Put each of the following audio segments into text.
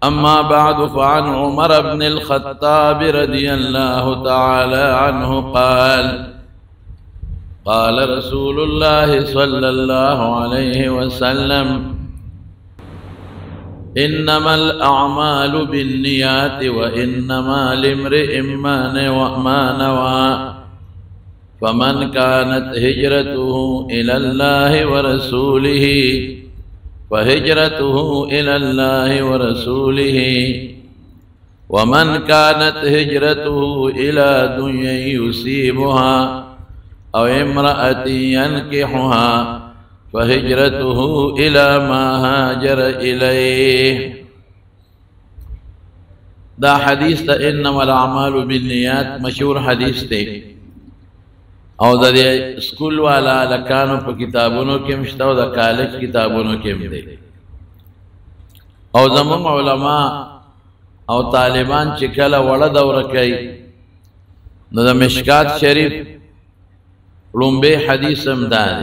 أما بعد فعن عمر بن الخطاب رضي الله تعالى عنه قال قال رسول الله صلى الله عليه وسلم إنما الأعمال بالنيات وإنما لامرئ ما نوى فمن كانت هجرته إلى الله ورسوله فهجرته إلى الله ورسوله ومن كانت هجرته إلى دنيا يصيبها أو امرأة ينكحها فهجرته إلى ما هاجر إليه. دا حدیث تا انما الاعمال بالنیات مشهور حدیث تے او دا دے سکول والا لکانو پا کتابونو کم شتا او دا کالج کتابونو کم دے او زمان علماء او طالبان چکل وڑا دور کئی دا مشکات شریف رنبے حدیث امداد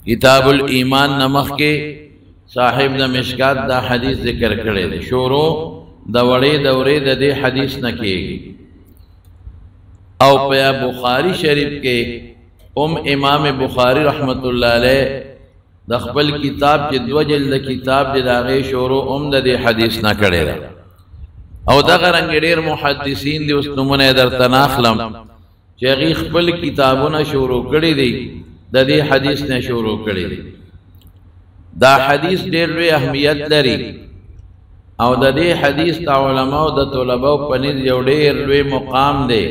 کتاب الایمان نمخ کے صاحب دا مشکات دا حدیث ذکر کرے دے شورو دا وڑے دورے دا دے حدیث نکے گی او پیا بخاری شریف کے امام بخاری رحمت اللہ علیہ دا خپل کتاب کے دو جلد کتاب دے داغے شورو دا دے حدیث نہ کرے دا او دا غرنگ دیر محدثین دے اس نمونہ در تناخلم چیغی خپل کتابونا شروع کردی دی دا دی حدیث نے شروع کردی دی دا حدیث دیر روی اہمیت لری او دا دی حدیث تا علماء دا طلباء پنید یو دیر روی مقام دے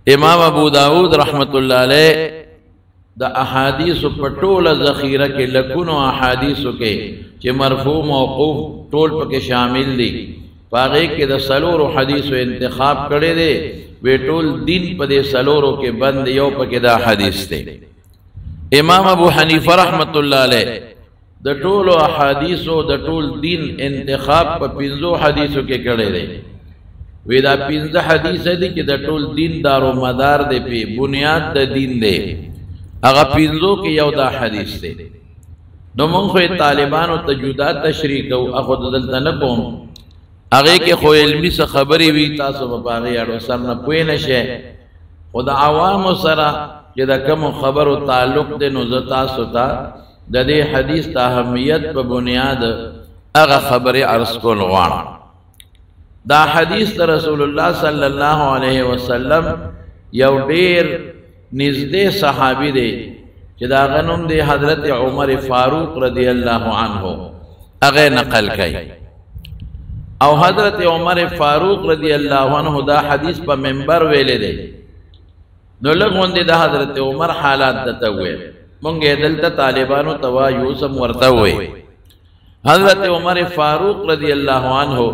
امام ابو داود رحمت اللہ علیہ دا احادیث پٹول ذخیرہ کے لکنو احادیث کے چی مرفوع موقوف طول پا کے شامل دی پاگے کے دا سلور حدیث و انتخاب کردے دے ویٹول دین پا دے سلورو کے بند یو پا کے دا حدیث دے امام ابو حنیفہ رحمت اللہ علیہ دا طول احادیثو دا طول دین انتخاب پا پینزو حدیثو کے کردے دے وی دا پینز حدیث دی کہ دا طول دین دارو مدار دے پی بنیاد دا دین دے اگا پینزو کے یو دا حدیث دے نو منخوی طالبانو تجودات تشریکو اخود دلتا نکوم اگے کے خو علمی سے خبری وی تاسو بپاگی اڑو سرنا پوئی نشے خود عوام سرا کہ دا کم خبر و تعلق دے نوزتاسو تا دا دے حدیث تا اہمیت پا بنیاد اگا خبر عرض کو لغانا دا حدیث تا رسول اللہ صلی اللہ علیہ وسلم یو دیر نزدے صحابی دے کہ دا غنم دے حضرت عمر فاروق رضی اللہ عنہ اگے نقل کئی او حضرت عمر فاروق رضی اللہ عنہ دا حدیث پا منبر ویلے دے نو لگون دے دا حضرت عمر حالات دتا ہوئے منگے دلتا طالبانو توا یوسم ورتا ہوئے حضرت عمر فاروق رضی اللہ عنہ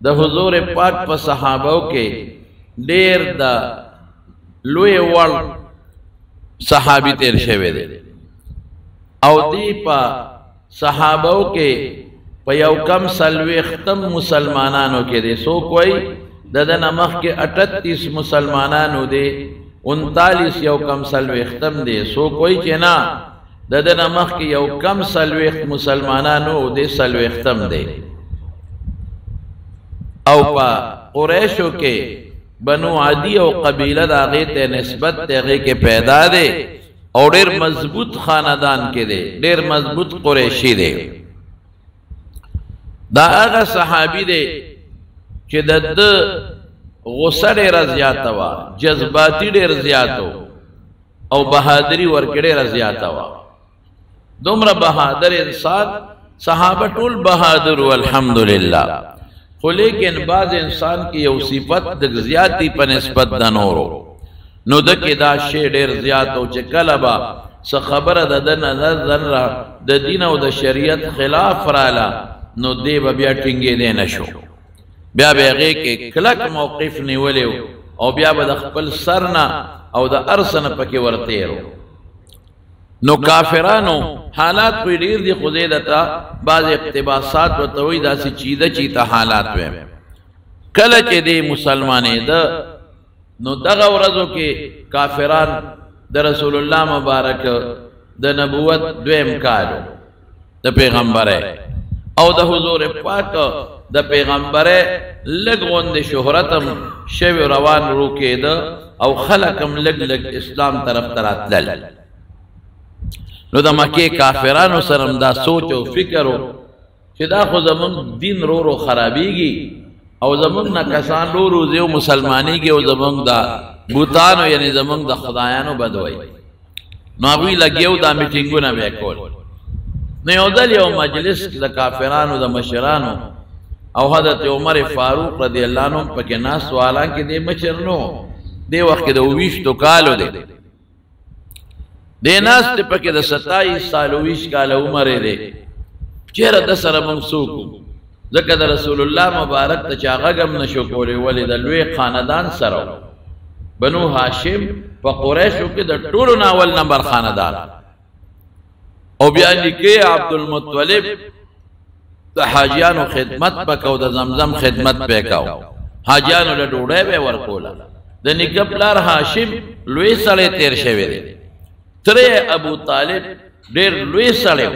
دا حضور پاک پا صحابوں کے دیر دا لوے وڑ صحابی تیر شوے دے او دی پا صحابوں کے پا یو کم سلوی اختم مسلمانانو کے دے سو کوئی ددن مخ کے 38 مسلمانانو دے 39 یو کم سلوی اختم دے سو کوئی چنا ددن مخ کے یو کم سلوی مسلمانانو دے سلوی اختم دے او پا قریشو کے بنو عدی او قبیلہ دا غیت نسبت تے غی کے پیدا دے اور دیر مضبوط خاندان کے دے دیر مضبوط قریشی دے دا آغا صحابی دے چی دا غصہ دیر زیادہ وا جذباتی دیر زیادہ او بہادری ورکی دیر زیادہ وا دمرا بہادر انسان صحابہ طول بہادر والحمدللہ خو لیکن بعض انسان کی یو صفت دک زیادی پا نسبت دنورو نو دکی دا شے دیر زیادو چی کلبا سا خبر دا دن را دا دین و دا شریعت خلاف رالا نو دے با بیا ٹنگے دے نشو بیا بیغے کے کلک موقف نیولیو او بیا با دا خپل سرنا او دا ارسن پکی ورتیرو نو کافرانو حالات پوی دیر دی خودیدتا بعض اقتباسات و توی دا سی چیدہ چیتا حالات ویم کلچ دے مسلمانے دا نو دغا ورزو کے کافران دا رسول اللہ مبارک دا نبوت دویم کالو دا پیغمبر ہے او د حضور پاک د پیغمبره لږ غوندې شهرتم شوی روان روکېده او خلکم لږ لږ اسلام طرف ته راتلل. نو د مکې کافرانو سره دا سوچ او فکر و چې دا خو زمونږ دین رو رو خرابېږي او زمونږ نه کسان رو رو ځي او مسلمانېږي او زمونږ د بوتانو یعنی زمونږ د خدایانو بدوي. نو هغوی لګیو دا میټینګونه به یې کول. نو یو ځل یو مجلس د کافرانو د مشرانو او حضرت عمر فاروق رضی الله عنه پکې ناست و، حالانکې دې مشر نو دې وخت کې د 20 کالو دی، دې ناست دی پکې د 27 سالو 20 کاله عمر دی. چېرې د سره موږ څوک وو، ځکه د رسول الله مبارک ته چا غږ هم نشو کولی، ولې د لوی خاندان سره بنو هاشم په قریشو کې د ټولو نه اول نمبر خاندان. او بیا نیکه عبدالمطلب د حاجیانو خدمت پکاو، د زمزم خدمت پکاو، حاجیانو له ډوډۍ به ورکوله. د نیکه پلار هاشم لوی سړی تیر شوی دی، تره ابو طالب ډېر لوی سړی،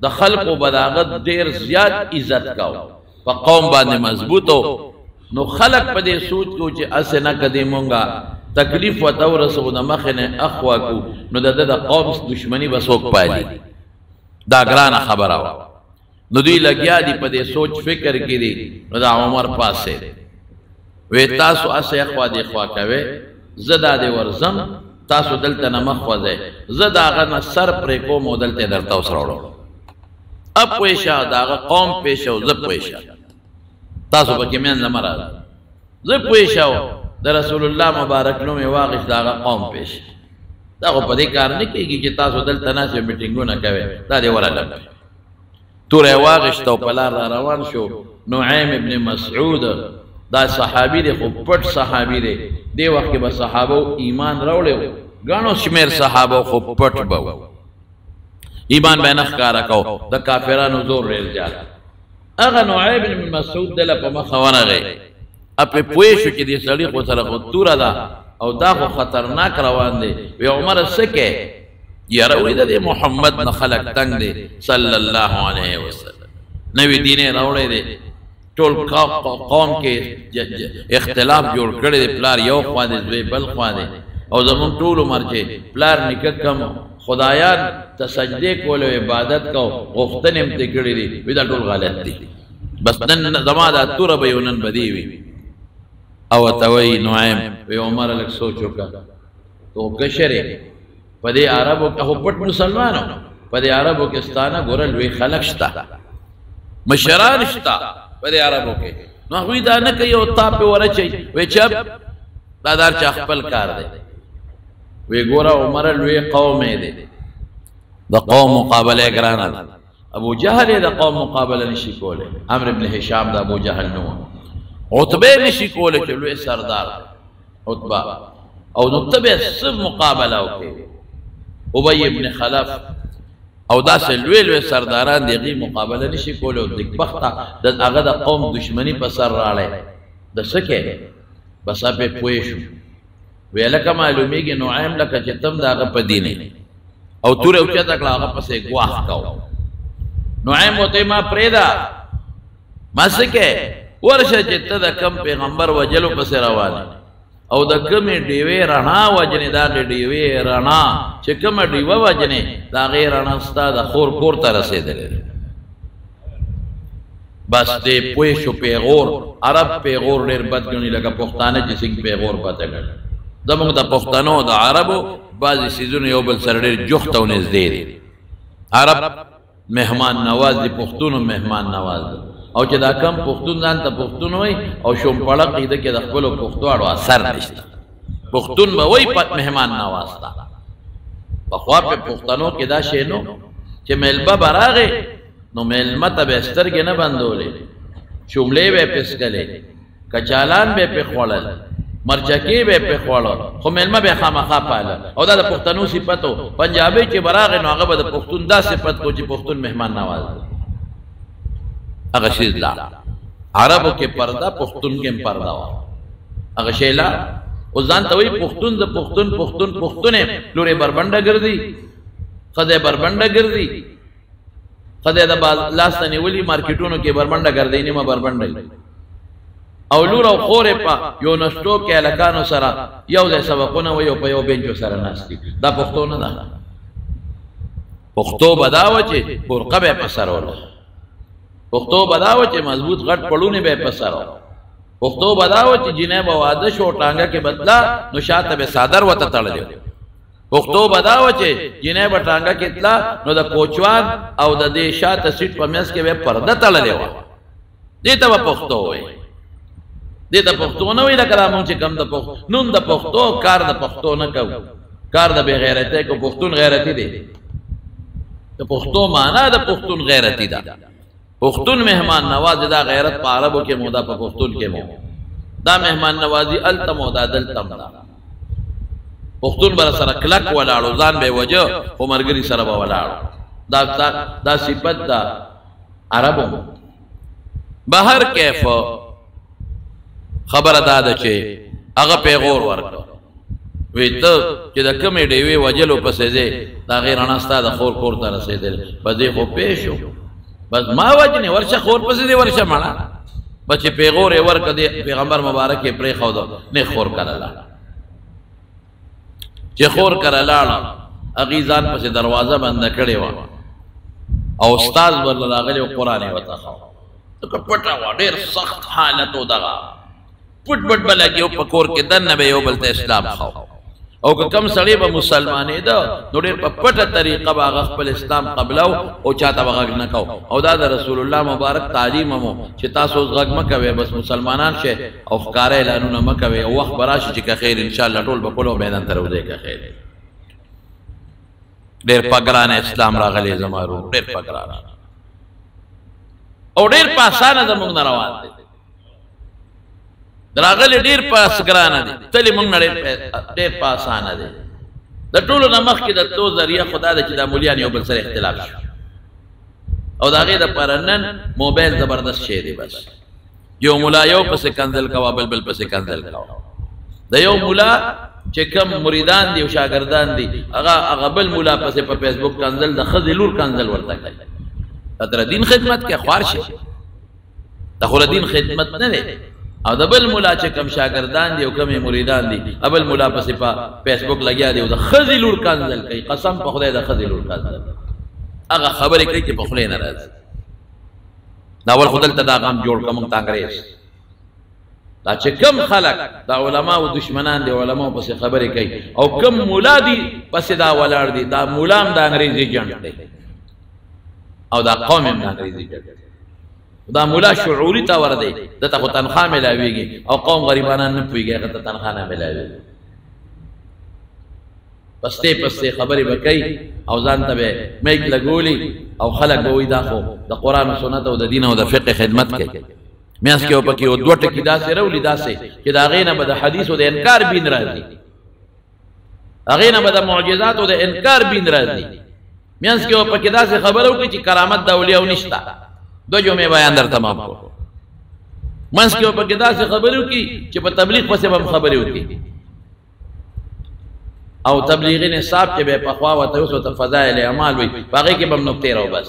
د خلقو بداغت ډېر زیات عزت کاو، په قوم باندې مضبوطو. نو خلق په دې سوچ کو چې اسه نه کدی مونږه تکلیف و تورسو د مخ نه اخوا کو، نو د قوم دشمنی بسوک پایلی. دا ګرانه خبره وا. نو دوی لګیا دي په دې سوچ فکر کې دي. نو دا عمر پاسه وې تاسو اسه اخوا دې خوا کوي، زدا دې ورزم، تاسو دلته نه مخ وځي، زدا غن سر پرې کوم او دلته درته وسروړو. اب پېښه دا قوم پېښه او زب پېښه تاسو پکې مېن نه مراد زه پېښه د رسول الله مبارک نوم واغش دا قوم پېښه. دا خو په دې کار نه کېږي چې تاسو دلته ناسې میټینګونه کوئ، دا دې ورلم توره واغشت او په لار را روان شو. نعیم ابن مسعود دا صحابي دی، خو پټ صحابي دی. دې وخت کې به صحابو ایمان راوړی، ګڼو شمېر صحابو خو پټ به ایمان به نه ښکاره کو، د کافرانو زور ډېر زیات. هغه نعیم ابن مسعود دله په مخه ورغی، اپې پوه شو چې دې سړي خو سره خو توره ده او دا خو خطرناک روان دی. وی عمر څه کې یاره وی د محمد نه خلق تنګ دی صلی الله علیه وسلم، نوی دین راوړی دی، ټول قوم کې اختلاف جوړ کړی دی، پلار یو خوا دی زوی بل خوا دی، او زمونږ ټول عمر چې پلار نیکه کم خدایان ته سجدې کول او عبادت کو غوښتنې هم ترې کړې دي، وی دا ټول غلط دي، بس نن زما دا توره به یو نن به دې وي. او ته وایي نعیم وی عمر لږ سوچ وکړه، تو کشرې په دې عربو کې خو پټ مسلمانو، په دې عربو کې ستانه ګوره لوی خلق شته، مشران شته په دې عربو کې. نو هغوی دا نه کوي او تا پې ورچوي، وی چپ دا دار چا خپل کار دی. وی ګوره عمر لوی قوم دی، د قوم مقابله ګرانه ده. ابو جهل د قوم مقابله نشي کولی، عمرو بن هشام د ابو جهل نو، عتبه نشي کولی چې لوی سردار عتبه، او نو ته به څه مقابله وکړي. ابی ابن خلف او داسې لوی لوی سرداران د هغې مقابله نشي کولی، او نېکبخته د هغه د قوم دشمني په سر راړی. د څه کې بس پې پوه شو، وی لکه معلومیږي نعیم لکه چې تم د هغه په دین او توره اوچته کړه، هغه پسې ګواښ کو. نعیم ورته ما پرېږده، ما څه کې ورشه چې ته د کم پیغمبر وجلو پسې روان او د کمې ډیوې رڼا وجنې، د هغې ډیوې رڼا چې کومه ډیوه وجنې د هغې رڼا ستا د خور کور ته رسېدلې ده. بس دی پوه شو پیغور، عرب پیغور ډېر بد ګڼي، لکه پښتانه چې څنګه پیغور بده ګڼي. زموږ د پښتنو د عربو بعضې څیزونه یو بل سره ډېر جفت او نږدې دي. عرب مهمان نواز دي، پښتون مهمان نواز دي، او چې دا کم پښتون ځان ته پښتون وایي او شومپړه قیده کې د خپلو پښتواړو اثر نشته. پښتون به وایي مهمان نواز ده. پخوا په پښتنو کې دا شی نو چې میلمه به راغی نو میلمه ته به سترګې نه بندولې، شوملې به یې پسکلې، کچالان به یې پې خوړل، مرچکې به یې پې خوړل، خو میلمه به یې خامخا پاله. او دا د پښتنو صفت و. پنجابۍ چې به راغی نو هغه به د پښتون دا صفت کو چې پښتون مهمان نواز دی. هغه شی لا عربو کې پرده، پښتون کې هم پرده وه. هغه شی لا اوس ځان ته وایي پښتون د پښتون پښتون پښتون یې لورې بربنډه ګرځي، ښځه یې بربنډه ګرځي، خدای د لاس ته نیولي مارکیټونو کې بربنډه ګرځي نیمه بربنډه او لور او خورې په یو نشټو کې هلکانو سره یو ځای سبقونه وي او په یو بینچو سره ناست دي دا پښتو نه ده پښتو به دا وه چې برقه به یې په سر وله پښتو به دا وه چې مضبوط غټ پړونې به یې په سر وله پښتو به دا وه چې جنۍ به واده شو ټانګه کې بدلا نو شاته به څادر ورته تړلی پښتو به دا وه چې جنۍ به ټانګه کې تله نو د کوچوان او د دې شاته سیټ په منځ کې به یې پرده تړلې وه دې ته به پښتو وایي دې ته پښتو نه وایي لکه دا مونږ چې کوم د پښتو نوم د پښتو کار د پښتو نه کوو کار د بې غیرتۍ کو پښتون غیرتي دی د پښتو معنا د پښتون غیرتي ده پښتون مهمان نواز دا غیرت په عربو کې مو دا په پښتون کې مو دا مهمان نوازي التم او دا دلتم دا پښتون بر سره کلک ولاړو ځان به وجه او مرګري سره به ولاړو دا صفت دا عربو بهر کیف خبر ادا ده چې هغه پیغور ورکړ وی ته چې د کمې ډیوې وجلو پسې ځې دا غیر انا ستا د خور کور ته رسېدل په دې خو پیښ شو بس ما وجنې ورشه خور پسې دې ورشه مړه بس چې پیغور یې ورکړ د پیغمبر مبارک یې پرېښود نه خور کړله چې خور کړه لاړه هغې ځان پسې دروازه بنده کړې وه او استاذ ورله راغلی و قرآن یې ورته ښه پټه وه ډېر سخت حالت و دغه پټ پټ به لګي په کور کې دننه به یو بل ته اسلام خو او که کم سړی به مسلمانېده نو ډېر په پټه طریقه به هغه خپل اسلام قبلو او چاته به غږ نه کو او دا د رسول الله مبارک تعلیم مو چې تاسو اوس غږ مه کوئ بس مسلمانان شئ او ښکاره اعلانونه مه کوئ او وخت به راشي چې که خیر انشاءالله ټول به پلو میدان ته روځئ که خیر ډېر په ګرانه اسلام راغلی زما ورور ډېر په ګرانه او ډېر په اسانه زموږ نه روان دی راغلی ډېر په ګرانه دی تلې موږ نه ډېر په اسانه دی د ټولو نه مخکې د تلو ذریعه خدا ده چې دا مولیان یو بل سره اختلاف شو او د هغې دپاره نن موبایل زبردست شی دی بس یو ملا یو پسې کنځل کوه بل بل پسې کنځل کوه د یو ملا چې کم مریدان دي او شاګردان دي هغه بل ملا پسې په فیسبوک کنځل د ښځې لور کنځل ورته کوي تر دین خدمت کې خوار شي د خو دین خدمت نه دی او د بل ملا چې کم شاګردان دي او کم مریدان دي ابل ملا پسې په فیسبوک لګیا دی او د ښځې لور کنځل کوي قسم په خدای د ښځې لور کنځل هغه خبرې کوي چې په خولې نه راځي دا اول خو دلته دا غم جوړ کړه موږ ته انګرېز دا چې کم خلک دا علماو دشمنان دي علماو پسې خبرې کوي او کم مولا دي پسې دا ولاړ دي دا مولا هم د انګرېز ایجنټ دی او دا قوم هم د انګرېز ایجنټ دی دا مولا شعوري ته ور دی دته خو تنخواه میلاویږي او قوم غریبانان نه پوهېږي هغه ته تنخواه نه میلاویږي پسته پسته خبرې به کوي او ځان ته به میک لګولي او خلک به وایي دا خو د قرآن و سنت او د دین او د فقه خدمت کوي میانس کې پکې یو دوه ټکي داسې راولي داسې چې د هغې نه به د حدیث او د انکار بین راځي هغې نه به د معجزات او د انکار بین راځي میانس کې پکې داسې خبره وکړي چې کرامت د اولیاو نشته دو جمعې بیان در تمام کو منځ کې پکې داسې خبرې وکړي چې په تبلیغ پسې به هم خبرې وکړي او تبلیغي نصاب چې به پخوا ورته اوس ورته فضایل اعمال وي په هغې کې به هم نقطې راو بس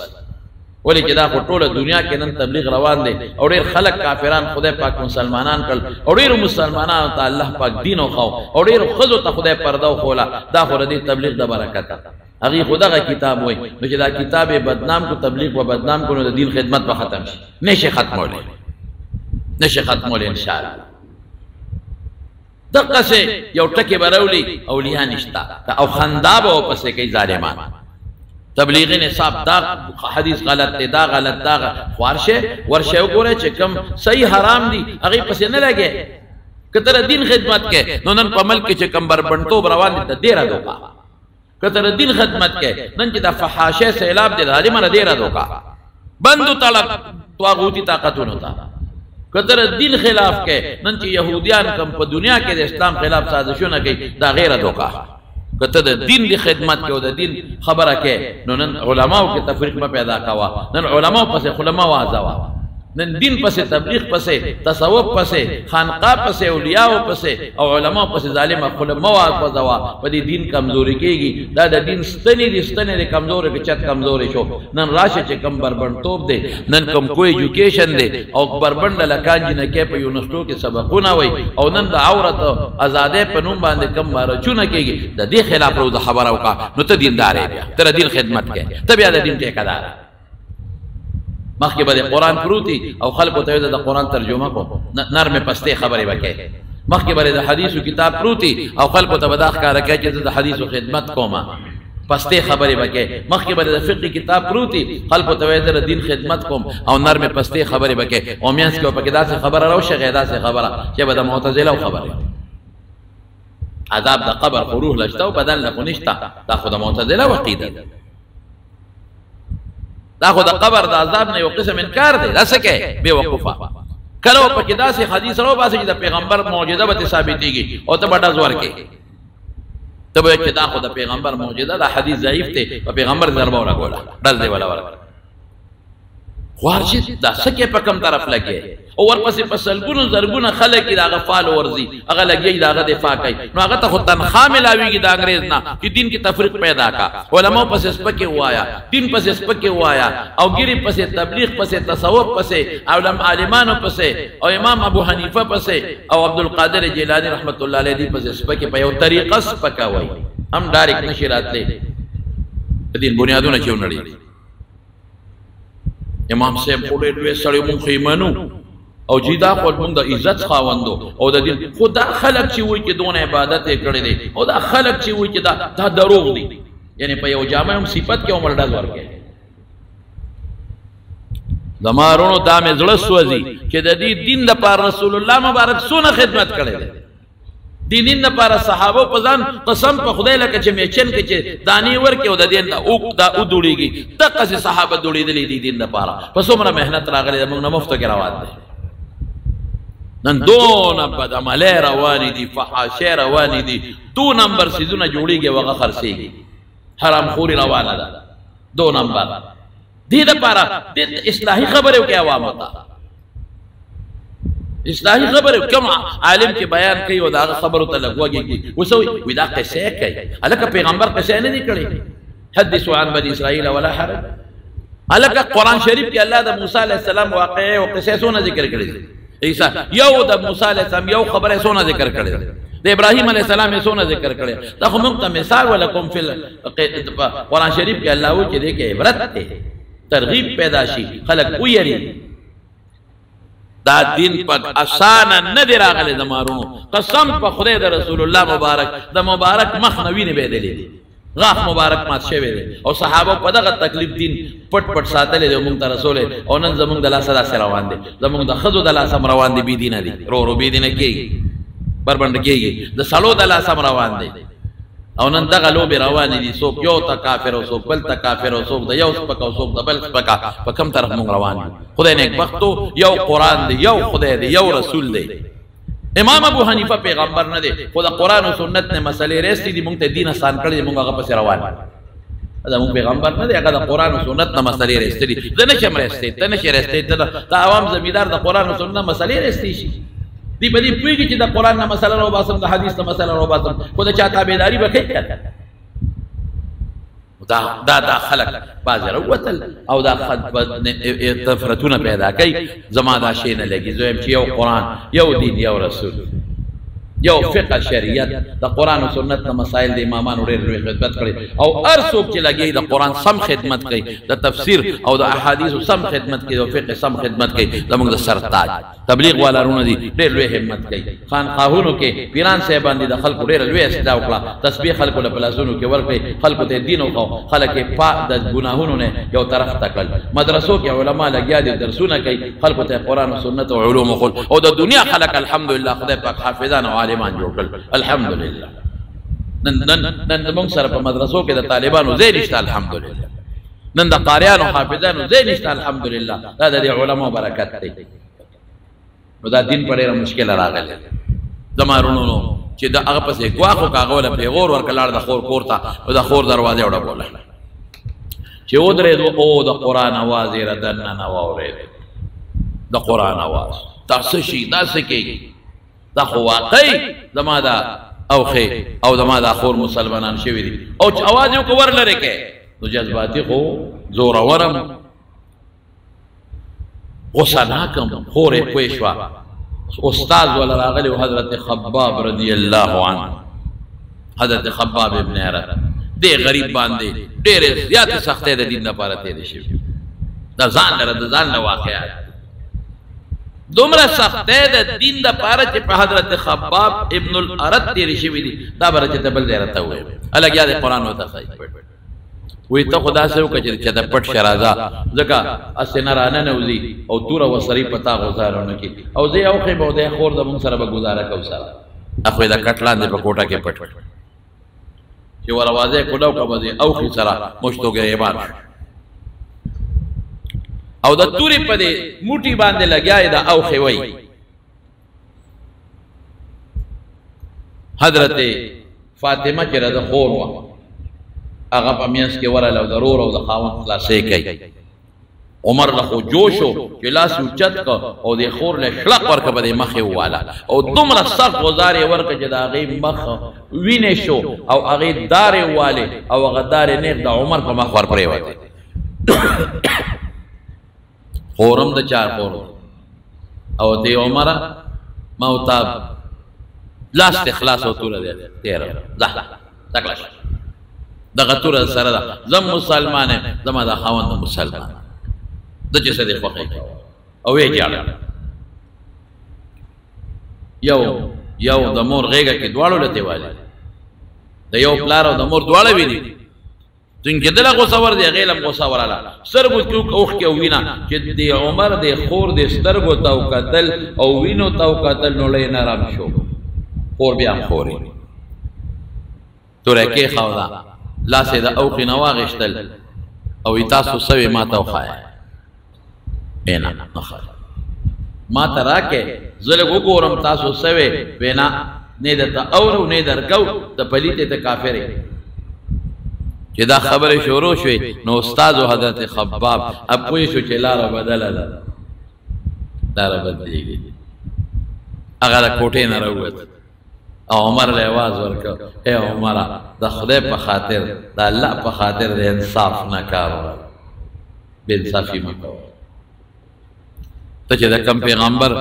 ولې چې دا خو ټوله دنیا کې نن تبلیغ روان دی او ډېر خلک کافران خدای پاک مسلمانان کړل او ډېرو مسلمانانو ته الله پاک دین وښو او ډېرو ښځو ته خدای پرده وښوله دا خو د دې تبلیغ د برکته هغې خو دغه کتاب وایي نو چې دا کتاب یې بدنام کو تبلیغ به بدنام کو نو د دین خدمت به ختم شي نشي ختمولی نشي ختمولی انشاءالله دقسې یو ټکې به راولي اولیاء نشته او خندا به ورپسې کوي ظالمان تبلیغی نصاب دا حدیث غلط دی دا غلط دا خوارشه ورشه وګوره چې کم صحیح حرام دي هغې پسې نه لګې که ته د دین خدمت کې نو نن په ملک کې چې کم بربنډتوب روان دي د ډېره دوکه که ته د دین خدمت کې نن چې د فحاشۍ سیلاب دی د ظالمانه ډېره دوکه بندو تړه طاغوتي طاقتونو ته که ته د دین خلاف کې نن چې یهودیان کم په دنیا کې د اسلام خلاف سازشونه کوي دا غیره دوکه که ته د دین دی خدمت کې او د دین خبره کې نو نن علماو کې تفریق مه پیدا کوه نن علماو پسې علما واځوه نن دین پسې تبلیغ پسې تصوف پسې خانقاه پسې اولیاء پسې او علما پسې ظالم خپل مواد پزوا په دې دین کمزوري کېږي دا د دین ستنې دي ستنې د کمزوري کې چت کمزوري شو نن راشه چې کم بربند توپ دی نن کم کوی ایجوکیشن دی او بربند لکان جن کې په یونیورسيټو کې سبقونه وای او نن د عورت آزادې په نوم باندې کم مارچونه کېږي د دې خلاف رو د خبره وکړه نو ته دیندار یې تر دین خدمت کې ته بیا د دین ټیکادار مخکې به د قرآن پروتي او خلکو ته د قرآن ترجمه کو نرمې پستې خبرې وکړي مخکې به د حدیثو کتاب پروتي او خلکو ته به دا ښکاره کوي چې زه د حدیثو خدمت کوم پستې خبرې وکړي مخکې به د فقه کتاب پروتي خلکو ته به د دین خدمت کوم او نرمې پستې خبرې وکړي او میانس کې به پکې داسې خبره راوشغې داسې خبره چې به د معتزله خبره عذاب د قبر خو روح لشته او بدن له خو نشته دا خو د معتزله عقیده ده دا خو د قبر د عذاب نه یو قسم انکار دی دا څه کوي بے وقوفه کله په کې داسې حدیث راو باسي چې د پیغمبر معجزه به ثابتېږي او ته بټه زور کې ته به چې دا خو د پیغمبر معجزه دا حدیث ضعیف دی په پیغمبر ضربه ولا کوله ډز دی ولا خوارشي دا څه کې په کوم طرف لګي او ورپسې په سلګونو زرګونه خلک دا غفال ورزي هغه لګي دا غد دفاع کوي نو هغه ته خو تنخواه ملاويږي د انګريز نه چې دین کې تفریق پیدا کا علماء پسې سپکه وایا دین پسې سپکه وایا او ګيري پسې تبلیغ پسې تصوف پسې علماء عالمانو پسې او امام ابو حنیفه پسې او عبد القادر جیلانی رحمت الله علیه دی پسې سپکه په یو طریقه سپکه وای هم ډایرکټ نشرات له دین بنیادونه چونړي امام صاحب په ډېر سړی مونږ ایمانو او جیدا خپل مونږ د عزت خاوندو او د دین خدا خلق چې وای چې دونه عبادت کړي دي او دا خلق چې وای چې دا دروغ دي یعنی په یو جامع هم صفت کې عمر ډاز ورکړي زمارونو دا مې زړه سوځي چې د دې دین د پر رسول الله مبارک سونه خدمت کړي دي دین د پر صحابه په ځان قسم په خدای لکه چې میچن کې چې دانی ورکه او د دین دا او دوړيږي تقص صحابه دوړېدلې دي دین د پر په څومره مهنت راغلي موږ نه مفت کې روان دي نن دونه بد عمله رواني دي فحاشه رواني دي تو نمبر سيزونه جوړيږي وغه خرسيږي حرام خوري روانه ده دو نمبر دې د پاره د اصلاحي خبرو کې عوامو ته اصلاحي خبرو کوم عالم کې بیان کوي او دا خبرو ته لګوږي وسوي وې دا قصه کوي الکه پیغمبر قصه نه دي کړې حدثوا عن بني اسرائيل ولا حرج الکه قران شریف کې الله د موسی عليه السلام واقعي او قصه سونه ذکر کړي عیسی یو د موسی علیہ السلام یو خبره سونه ذکر کړي د ابراهیم علیہ السلام یې سونه ذکر کړي دا خو موږ ته مثال ولکم فی قرآن شریف کې الله و چې دې کې عبرت ته ترغیب پیدا شي خلق ویری دا دین په آسان نه دی راغلی د مارونو قسم په خدای د رسول الله مبارک د مبارک مخ نوی نه بدلی غاف مبارک مات شوی دی او صحابه په دغه تکلیف دین پټ پټ ساتل دي موږ ته رسول او نن زموږ د لاسه داسې روان دي زموږ د خزو د لاسه روان دي بي دینه دي رو بي دینه کېږي بربند کېږي د سالو د لاسه روان دي او نن دغه لوبې روانې دي څوک یو ته کافر او څوک بل ته کافر او څوک د یو سپک او څوک د بل سپکا په کوم طرف موږ روان دي خدای نیک بختو یو قرآن دی یو خدای دی یو رسول دی امام ابو حنیفه پیغمبر نه دی خو د قرآن او سنت نه مسلې رسېدي دي موږ ته دین آسان کړی موږ هغه پسې روان دا موږ پیغمبر نه دی هغه د قرآن او سنت نه مسلې رسېدي زه نشم رسېدی ته نشې رسېدی ته عوام زمیندار د قرآن او سنت مسلې رسېدي شي دی په دې پوهېږي چې د قرآن نه مسله راوباسم د حدیث نه مسله راوباسم خو د چا تابعداري به کوي دا خلق باز راوتل او دا تفرتونه پیدا کوي زما دا شی نه لګي زه یم چې یو قرآن یو دین یو رسول یو فقه شریعت د قرآن او سنت نه مسائل د امامانو ډېر لوی خدمت کړي او هر څوک چې لګي د قرآن سم خدمت کوي د تفسیر او د احادیثو سم خدمت کوي او فقه سم خدمت کوي زموږ د سرتاج تبلیغ والا رونه دي ډېر لوی همت کوي خانقاهونو کې پیران صاحبان دي د خلکو ډېر لوی اصلاح وکړه تسبیح خلکو له پلاسونو کې ورکړي خلکو ته دین او خلک یې پاک د ګناهونو نه یو طرف ته کړل مدرسو کې علما لګیا دي درسونه کوي خلکو ته قرآن او سنت او علوم او د دنیا خلک الحمدلله خدای پاک حافظان او عالمان جوړ کړل الحمدلله نن موږ سره په مدرسو کې د طالبانو ځای نشته الحمدلله نن د قاریانو حافظانو ځای نشته الحمدلله دا د علماو برکت دی نو دا دین په ډېره مشکله راغلی زمارونو چې د هغه پسې ګواښ وکړه هغه وله پیغور ورکړه د خور کور ته نو د خور دروازه یې وډبوله چې ودرېدو او د قرآن اواز یې را دننه واورېد د قرآن آواز دا څه شي دا څه کېږي دا خو واقعي زما دا اوخې او زما دا خور مسلمانان شوي دي او چې اواز یې وکړ ور لرې کې نو جذباتي خو زورورم غصه ناکم خورې پوه شوه استاد ولا راغلی حضرت خباب رضی الله عنه حضرت خباب ابن عرب دې غریب باندې ډېرې زیاتې سختۍ د دین لپاره تېرې شوي دا ځان لره د ځان له واقعات دومره سختۍ د دین دپاره چې په حضرت خباب ابن الارد تېرې شوي دي دا به چې ته بل ځای راته ووایې هلک یا د قرآن ورته ښایي وی ته خو داسې وکړه چې د پټ شه راځه ځکه هسې نه راننوځي او توره وسرۍ په تا غوزاره ونه کړي او زه یې اوښې به او دی خور زمونږ سره به ګزاره کوو سره اخو یې د کټ لاندې په کوټه کې پټ چې ور اوازه یې کولو که به د اوښې سره مشتو ګریبان شو او د تورې په دې موټي باندې لګیا یې د اوښې وی حضرت فاطمه چې د خور وه هغه په میانس کې ورغله او د رور او د خاوند خلاصې کوي عمر له خو جوش و چې لاس یې اوچت کړه او د خور له شلق ورکړه په دې مخ یې وواله او دومره سخت غوزار یې ورکړه چې د هغې مخ وینې شو او هغې دار یې والې او هغه دار یې نیغ د عمر په مخ ور پرېوتې خورم د چا خور او ته عمره ما ورته لاس دې خلاص او توره دې تېره ځه تکړه شه دغه توره سره ده زه مسلمان یم زما دا خاوند مسلمان ده چې څه دې خوښۍ کوه او ویې جاړه یو د مور غېږه کې دواړو له دیوالې د یو پلار او د مور دواړه ویني څنګه دله غوسه ور دی هغې له هم غوسه ورغله سترګو کې اوښکې او وینه چې د عمر د خور د سترګو ته وکتل او وینو ته وکتل نو له یې نرم شو خور بیا هم خورې توره یې کېښوده لاس یې د اوښې نه واغېشتل او وي تاسو سوې ما ته وښایه نه نه ما ته راکې زه لږ وګورم تاسو سوې وی نه نه درته اورو نه درکو ته پلیتې ته کافرې چې دا خبرې شروع شوې نو استاد حضرت خباب اب پوه شو چې لاره بدله ده لاره بدلېږي هغه د کوټې نه راووت او عمر له आवाज ورکړ اے عمره د خدای په خاطر د الله په خاطر د انصاف نه کار وکړه بې انصافي مه کوه ته چې د کوم پیغمبر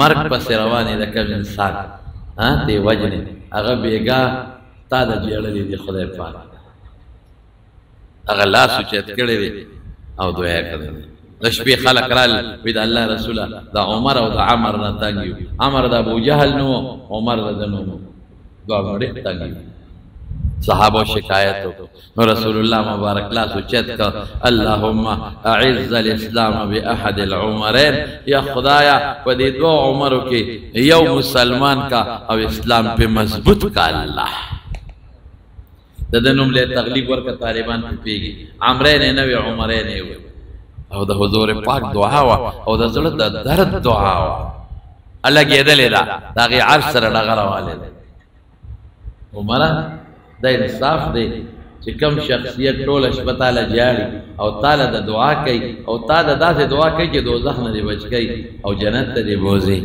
مرګ پسې روان یې د کوم انسان دې وجنې هغه بېګا تا د جېړلې دي خدای پاک هغه لاس اوچت کړی دی او دعا یې کړې د شپې خلک رال وی د الله رسوله د عمر او د عمر نه تنګ یو عمر د ابو جهل نو عمر د ده نو دواړه ډېر تنګ یو صحابه شکایت وکړو نو رسول الله مبارک لاس اوچت کړ اللهم اعز الاسلام باحد العمرين یا خدایا په دې دوه عمرو کې یو مسلمان کا او اسلام په مضبوط کا الله د ده نوم له تغلیب ورکړه طالبان پې پیږي عمرین نه وي عمرین یې وي او د حضور پاک دعا وه او د زړه د درد دعا وه لګېدلې ده د هغې عرش سره ډغره والې ده عمره دا انصاف دی چې کوم شخصیت ټوله شپه تاله جاړي او تاله د دعا کوي او تا د داسې دعا کوي چې دوزخ نه دې بچ کوي او جنت ته دې بوځي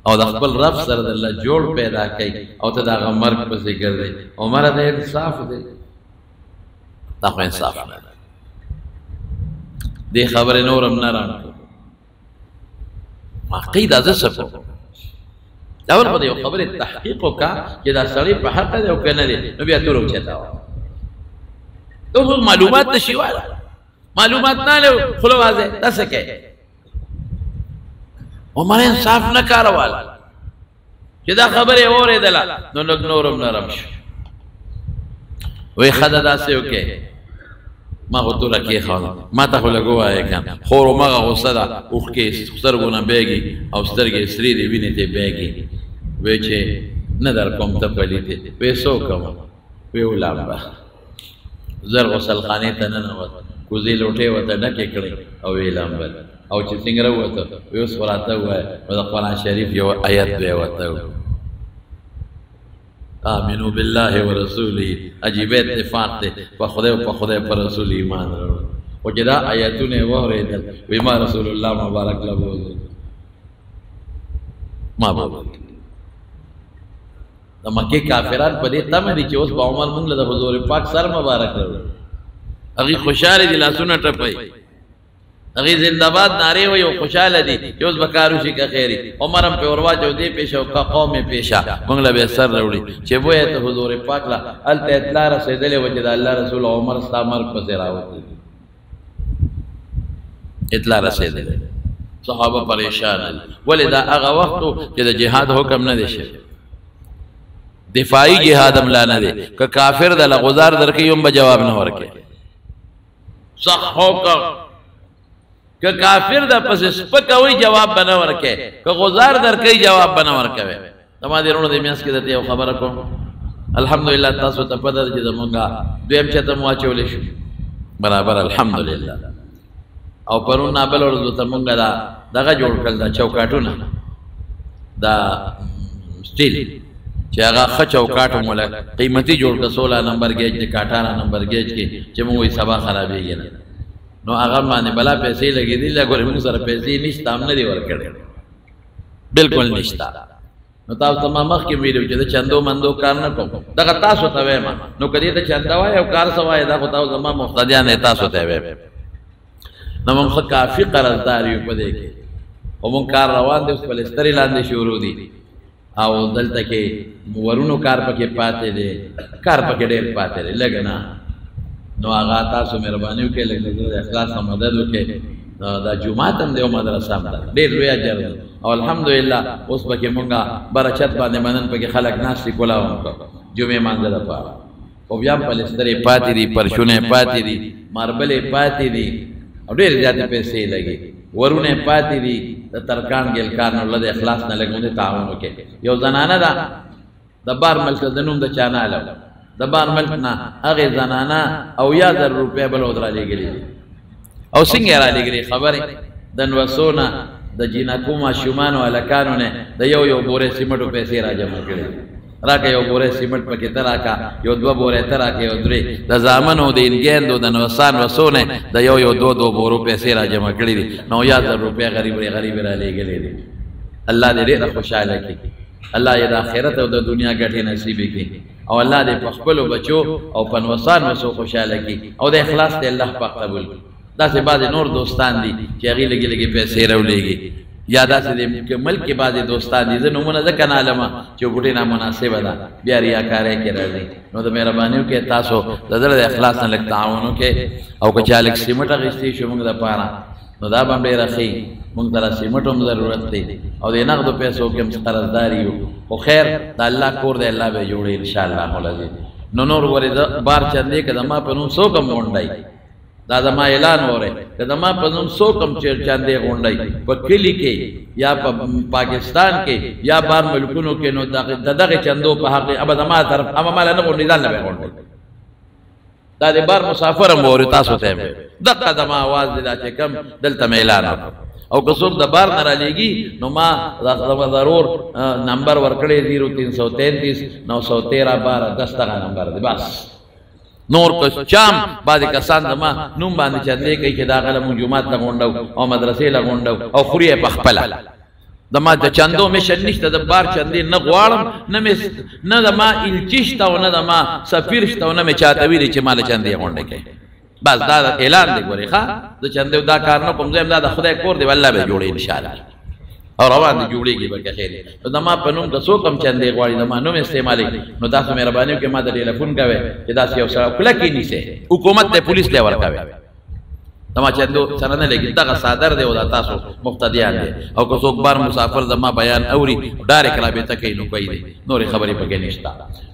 او د خپل رب سره د الله جوړ پیدا کوي او ته د هغه مرګ پسې ګرځئ عمره دا انصاف دی دا خو انصاف نه دی دې خبرې نورم نه رانکړو واقعي دا زه څه کوم اول به د یو خبرې تحقیق وکړه چې دا سړی په حق دی او که نه دی نو بیا توره اوچته وه اوس معلومات نشي وایه معلومات نه لرو خوله واضح دا څه کوې عمر انصاف نه کاروله چې دا خبرې واورېدله نو لږ نورم نرم شو وایي ښه ده داسې وکړې ما خو توره کېښوده ما ته خو لږ ووایه که خور همغه غوسه ده اوښکې سترګو نه بیږي او سترګې سرې دي وینې ترې بیږي وی چې نه در کوم ته پلیتې وی څه وکړم وی ولامبه زر غسلخانې ته ننوت کوزې لوټې ورته ډکې کړې او وی لامبل او چې څنګه راووته وی اوس خو راته ووایه نو د قرآن شریف یو ایت به یې ورته آمنو بالله ورسوله عجیب اتفاق دی په خدای او په خدای په رسول ایمان راوړو او چې دا آیتونه واورېدل وی ما رسول الله مبارک له بوزي ما بابا د مکه کافران په دې تمه دي چې اوس په عمر موږ له حضور پاک سر مبارک لرو هغه خوشاله دي لاسونه ټپي هغه زنده‌باد ناره وي او خوشاله دي چې اوس بکارو شي که خیری عمرم په ورواچو دې پیښو کا قوم پیښه موږ له به سر وروړي چې وې ته حضور پاک لا الته اطلاع رسیدلې و چې د الله رسول عمر استامر پسې راوتی اطلاع رسیدلې صحابه پریشان ولې دا هغه وخت چې د جهاد حکم نه دی شوی دفاعي جهاد هم لا نه دی که کافر د لغزار درکې هم به جواب نه ورکړي صح حکم که کافر د پس سپکوي جواب به نه ورکړي که غزار درکې جواب به نه ورکوي تما دې ورونو د میاس کې درته یو خبره کوم الحمدلله تاسو ته پته ده چې زمونږه دویم چته مو اچولې شو برابر الحمدلله او پرون نابل ورځو ته مونږه دغه جوړ کړل دا چوکاټونه دا سټیل چې هغه ښه چوکاټ مولا قیمتي جوړ کړ 16 نمبر گیج د 18 نمبر گیج کې چې موږ یې سبا خرابېږي نه نو هغه باندې بلا پیسې لګېدې لګورې موږ سره پیسې نشته هم نه دی ورکړی بالکل نشته نو تاسو ته ما مخکې ویلو چې د چندو مندو کار نه کوم دغه تاسو ته وایم نو کدی ته چندا وای او کار سوای دا خو تاسو زما مقتدیان تاسو ته وایم نو موږ کافي قرضدار یو په دې کې او موږ کار روان دي اوس پلستري لاندې شروع دي او دلته کې ورونو کار پکې پاتې دي کار پکې ډېر پاتې دي لګنا نو هغه تاسو مهرباني وکړئ لکه د اخلاص مدد وکړئ دا جمعه هم دی او مدرسه هم ده ډېر لوی اجر او الحمدلله اوس پکې مونږه برکت باندې منن پکې خلک ناستې کولا وکړه جمعه مانځه لپاره او بیا پلسترې پاتې دي پرچونه پاتې دي ماربلې پاتې دي او ډېر زیاتې پیسې لګي ورونه پاتې دي د ترکان ګلکار نه له اخلاص نه لګونه تعاون وکړي یو زنانه ده د بار ملک د نوم د چانه اله د بار ملک نه هغه زنانه او 1000 روپیا بل ودرا لګلې او څنګه را لګلې خبره د نوسونه د جنکو ما شومان ولکانو نه د یو بوره سیمټو پیسې را جمع کړې راکه یو بوره سیمټ پکې تراکا یو دو بوره تراکه یو درې د زامنو د انګیندو د نوسان وسونه د یو دو بورو پیسې را جمع کړې دي نو 1000 روپیا غریب را لګلې دي الله دې ډېر خوشاله کړي الله دې د آخرت او د دنیا ګټه نصیب کړي او الله دې په خپل بچو او په نوسان وسو خوشاله کړي او د اخلاص دې الله پاک قبول کړي دا سه بعض نور دوستان دي چې هغه لګي پیسې راولېږي یا دا سه دې ملک کې بعض دوستان دي زه نمونه ځکه نه علما چې ګټه نامناسبه ده بیا ریاکاري کې راځي نو د مهربانيو کې تاسو د زړه د اخلاص نه لګ تعاون کې او که چا لګ سیمټ غشتي شو موږ د پاره نو دا باندې راخي موږ تر سیمټو هم ضرورت دی او د نقد پیسو کې هم قرضداري یو خو خیر د الله کور دی الله به جوړي ان شاء الله مولا نور ورې بار چندې کده ما په نوم سو کم غونډای دا زما اعلان وره کده ما په نوم سو کم چندې غونډای په کلی کې یا په پاکستان کې یا بار ملکونو کې نو دغه چندو په حق ابد ما طرف اما مال نه غونډې ځان نه غونډای دا د بار مسافر مور تاسو ته دغه د ما आवाज دلا چې کم دلته اعلان او که څوک د بار نه را لېږي نو ما ضرور نمبر ورکړی 0333 913 12 10 دغه نمبر دی بس نور که چام بعد کسان د ما نوم باندې چندې کوي چې دا غله مونږ جمعات ته غونډو او مدرسې له غونډو او خوري په خپل د ما د چندو مشن نشته د بار چندې نه غواړم نه د ما الچشت او نه د ما سفیر شته او نه مې چاته ویلي چې مال چندې غونډه کوي بس دا اعلان دی ګوري ښا د چندې دا کار نه کوم زم دا د خدای کور دی والله به جوړي ان شاء الله او روان دي جوړيږي به خیر نو د ما په نوم د څو کم چندې غواړي د ما نوم استعمالي نو تاسو مهرباني وکړئ ما د ټلیفون کوي چې دا یو سره کله کې نيسه حکومت ته پولیس له ورکاوي تما چندو سره نه لګي دا صادر دی او دا تاسو مقتدیان دي او که څوک بار مسافر زما بیان اوري ډایرکټ رابطه کوي نو کوي نور خبرې پکې نشته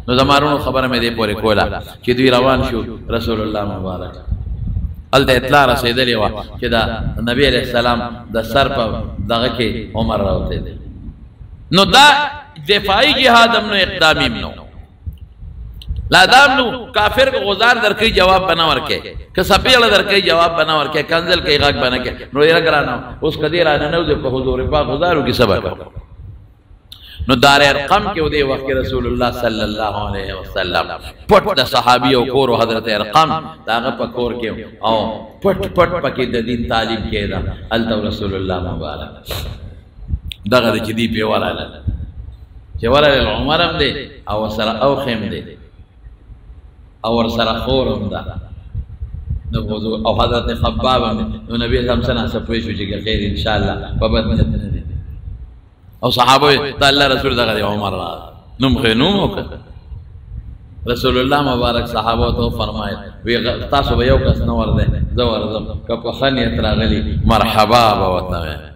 نو زمارونو خبره مې دې پورې کوله چې دوی روان شو رسول الله مبارک ال ته اطلاع رسیدلې و چې دا نبی عليه السلام د سر په دغه کې عمر راوته دي نو دا دفاعي جهاد هم نو اقدامي نو لا دام نو کافر کو غزار درکې جواب بنا ورکې که سپیړه درکې جواب بنا ورکې کنزل کې غاګ بنا کې نو یې راګرانو اوس کدی را نه نو په حضور پاک غزارو کې سبق نو دار ارقم کې ودی وخت رسول الله صلی الله علیه وسلم پټ د صحابي او کور حضرت ارقم داغه په کور کې او پټ پکې د دین تعلیم کېدا ال رسول الله مبارک دغه د چې دی په وراله چې وراله عمر هم دی او سره او خیم دی او ور سره خورم ده نو او حضرت خباب نو نبی هم سره صفوي شو چې خیر ان شاء الله په بدن دي او صحابه ته الله رسول دغه عمر نوم خنوم وکړه رسول الله مبارک صحابه ته فرمایي وی تاسو به یو کس نو ورده زو ورزم که په خنیت راغلی مرحبا بوته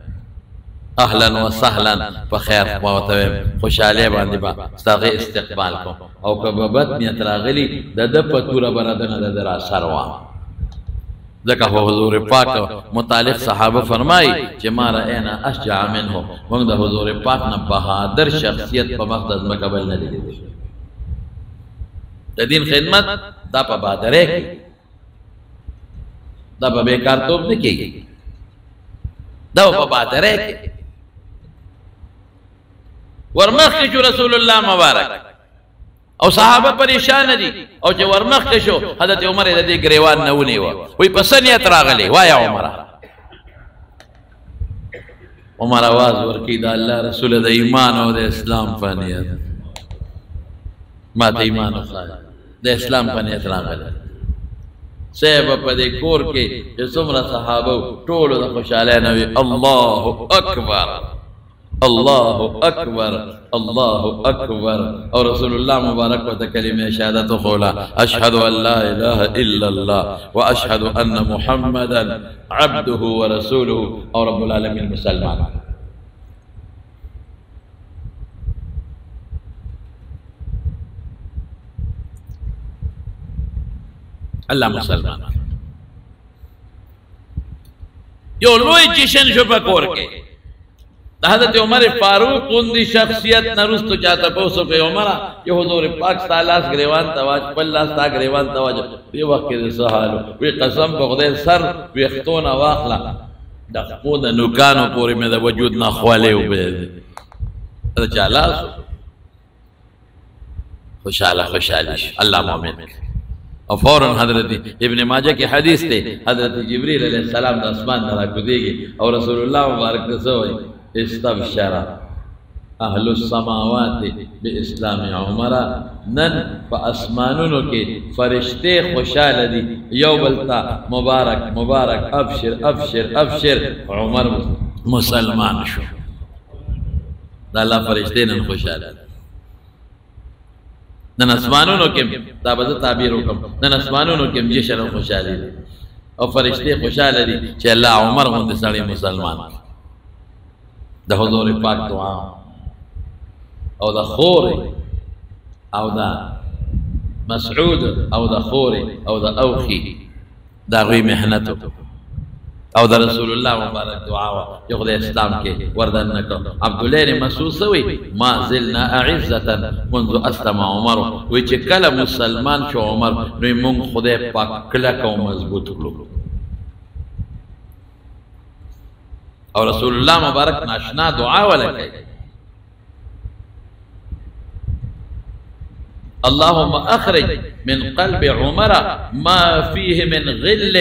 اهلا وسهلا په خیر بوته خوشاله باندې با ستاسو استقبال کو او که په بد نیت راغلی د په توره برادنه د را سروا ذکر حضور پاک متعلق صحابه فرمائی چې ما رأینا اشجع منه موږ د حضور پاک نه بهادر شخصیت په مقدس مقبل نه لیدل د دین خدمت دا په بهادرۍ کې دا په بیکارتوب نه کېږي دا په بهادرۍ کې ورمخکې شو رسول الله مبارک او صحابه پریشان دي او چې ورمخکې شو حضرت عمر د دې ګریوان نه ونیوه وی په سنیت راغلی وایا عمر आवाज ورکړي د الله رسول د ایمان او د اسلام په نیت ما ته ایمان او د اسلام په نیت راغلی سبب په دې کور کې چې څومره صحابه ټول د خوشاله نه وي الله اکبر الله اکبر الله اکبر او رسول الله مبارک و کلمه شهادت خولا اشهد ان لا اله الا الله واشهد ان محمدا عبده ورسوله او رب العالمین مسلمان الله مسلمان یو لوی جشن شو پکور کې حضرت عمر فاروق اندی شخصیت نرستو چاہتا پوسو کہ عمرہ یہ حضور پاک سالاس گریوان تواج پلاس تا گریوان تواج یہ وقت کے سحالو وی قسم بغدے سر وی اختون واخلا دخپون نکانو پوری میں دا وجود ناخوالے ہو بیدے دا چالاسو خوشحالہ خوشحالیش اللہ مومن اور فوراً حضرت ابن ماجہ کی حدیث تے حضرت جبریل علیہ السلام دا اسمان نرا کو دے گی اور رسول اللہ مبارک دسوئی استبشر اهل السماوات باسلام عمر نن فاسمانونو کې فرشتے خوشاله دي یو بلتا مبارک مبارک ابشر ابشر ابشر عمر مسلمان شو دا الله فرشتے نن خوشاله نن اسمانونو کې دا به تعبیر وکم نن اسمانونو کې جشن خوشاله دي او فرشتے خوشاله دي چې الله عمر غوند سړی مسلمان دا حضور پاک دعا او دا خور او دا مسعود او دا خور او دا اوخی دا غوی محنتو او دا رسول اللہ مبارک دعا جو خدا اسلام کے وردن نکو عبداللہ نے محسوس ہوئی ما زلنا اعزتا منذ اسلم عمر وی چکل مسلمان شو عمر نوی من خدا پاک کلکو مضبوط کلو اور رسول اللہ مبارک ناشنا دعا ولکے اللهم اخرج من قلب عمر ما فيه من غل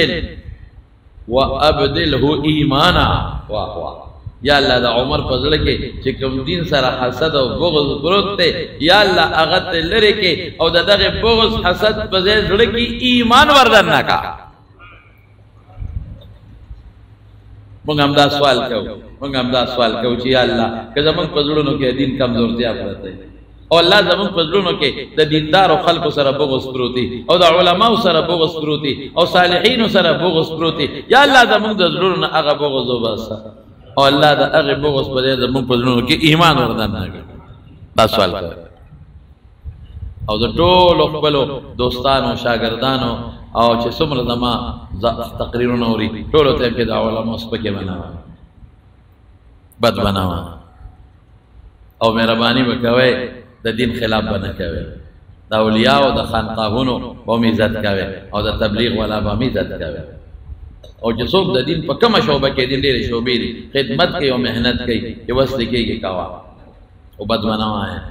وابدله ایمانا واہ واہ یا اللہ دا عمر فضل کے چکم دین سر حسد و بغض پروت تے یا اللہ اغت لرے کے او دا دغ بغض حسد فضل کی ایمان وردن نکا منگ ہم دا سوال کہو چی یا اللہ کہ زمان پزلونو کے دین کمزورتیا پرتے او اللہ زمان پزلونو کے دا دیندار و خلق سر بغض پروتی او دا علماء سر بغض پروتی او صالحین سر بغض پروتی یا اللہ زمان دا ظلون اغا بغض و باسا او اللہ دا اغا بغض پدے زمان پزلونو کے ایمان وردن نگا دا سوال کہو او دا طول اقبلو دوستانو شاگردانو او چې څومره زما تقریرونه اوري ټولو ته کې دا علماء سپکې بناوه بد بناوه او مهرباني وکوئ د دین خلاف به نه کوئ د اولیاء او د خانقاهونو به هم عزت کوئ او د تبلیغ والا به هم عزت کوئ او چې څوک د دین په کومه شعبه کې دي ډېرې شعبې دي خدمت کوي او محنت کوي چې وس لیکېږي کوه او بدمنه وایه